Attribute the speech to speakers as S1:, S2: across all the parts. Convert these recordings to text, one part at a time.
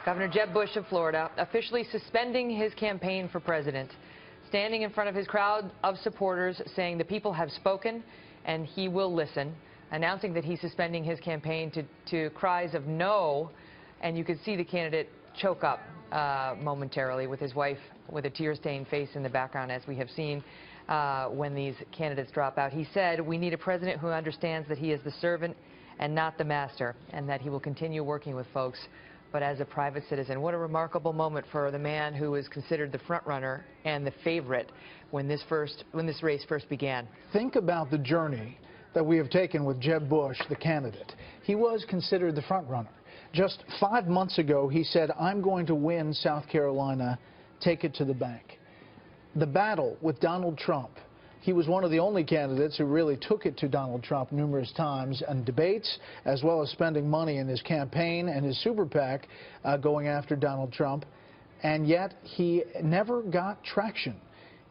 S1: Governor Jeb Bush of Florida officially suspending his campaign for president, standing in front of his crowd of supporters saying the people have spoken and he will listen, announcing that he's suspending his campaign to cries of no, and you could see the candidate choke up momentarily with his wife with a tear-stained face in the background, as we have seen when these candidates drop out. He said, "We need a president who understands that he is the servant and not the master, and that he will continue working with folks, but as a private citizen." What a remarkable moment for the man who was considered the front runner and the favorite when this race first began.
S2: Think about the journey that we have taken with Jeb Bush, the candidate. He was considered the front runner. Just 5 months ago, he said, "I'm going to win South Carolina, take it to the bank." The battle with Donald Trump. He was one of the only candidates who really took it to Donald Trump numerous times in debates, as well as spending money in his campaign and his super PAC going after Donald Trump. And yet he never got traction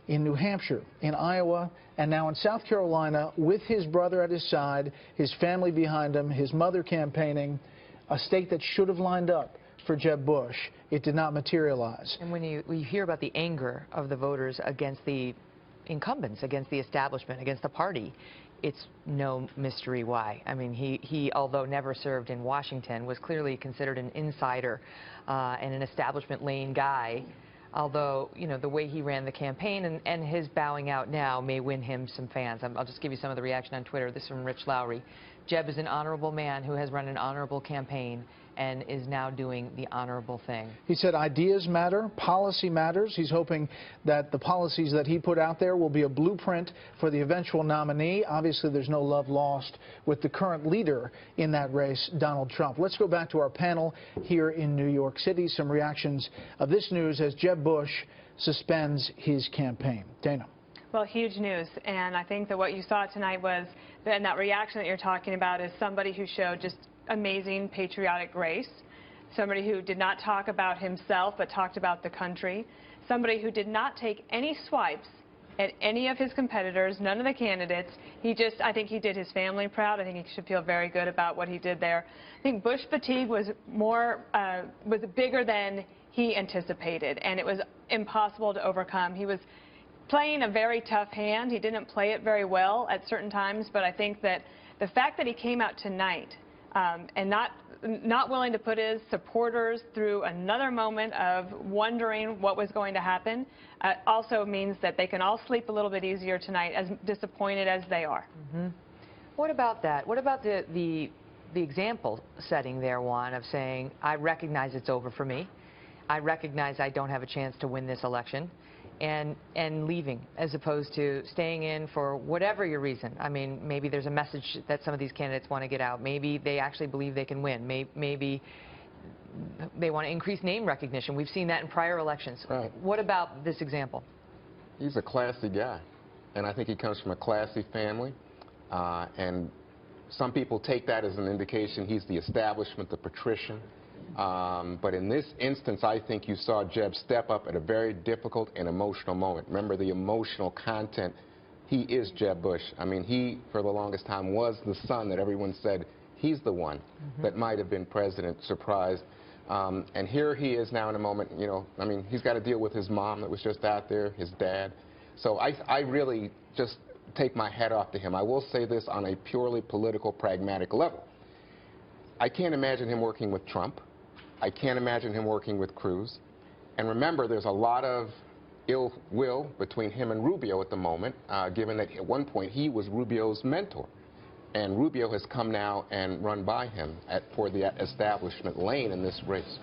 S2: in New Hampshire, in Iowa, and now in South Carolina with his brother at his side, his family behind him, his mother campaigning, a state that should have lined up for Jeb Bush. It did not materialize.
S1: And when you hear about the anger of the voters against the incumbents, against the establishment, against the party, it's no mystery why. I mean, he although never served in Washington, was clearly considered an insider and an establishment lane guy. Although, you know, the way he ran the campaign and his bowing out now may win him some fans. I'll just give you some of the reaction on Twitter. This is from Rich Lowry. Jeb is an honorable man who has run an honorable campaign and is now doing the honorable thing.
S2: He said ideas matter, policy matters. He's hoping that the policies that he put out there will be a blueprint for the eventual nominee. Obviously, there's no love lost with the current leader in that race, Donald Trump. Let's go back to our panel here in New York City. Some reactions of this news as Jeb Bush suspends his campaign. Dana.
S3: Well, huge news, and I think that what you saw tonight was, and that reaction that you're talking about is somebody who showed just amazing patriotic grace, somebody who did not talk about himself but talked about the country, somebody who did not take any swipes at any of his competitors, none of the candidates. I think he did his family proud. I think he should feel very good about what he did there. I think Bush fatigue was bigger than he anticipated, and it was impossible to overcome. He was playing a very tough hand. He didn't play it very well at certain times, but I think that the fact that he came out tonight and not willing to put his supporters through another moment of wondering what was going to happen also means that they can all sleep a little bit easier tonight, as disappointed as they are.
S1: Mm-hmm. What about that? What about the example setting there, Juan, of saying, I recognize it's over for me. I recognize I don't have a chance to win this election. And leaving, as opposed to staying in for whatever your reason. I mean, maybe there's a message that some of these candidates want to get out. Maybe they actually believe they can win. Maybe they want to increase name recognition. We've seen that in prior elections.
S4: Right.
S1: What about this example? He's
S4: a classy guy, and I think he comes from a classy family. And some people take that as an indication he's the establishment, the patrician. But in this instance, I think you saw Jeb step up at a very difficult and emotional moment. Remember the emotional content. He is Jeb Bush. I mean, he, for the longest time, was the son that everyone said he's the one that might have been president, surprised. And here he is now in a moment, you know, I mean, he's got to deal with his mom that was just out there, his dad. So I really just take my hat off to him. I will say this on a purely political, pragmatic level. I can't imagine him working with Trump. I can't imagine him working with Cruz. And remember, there's a lot of ill will between him and Rubio at the moment, given that at one point he was Rubio's mentor. And Rubio has come now and run by him for the establishment lane in this race.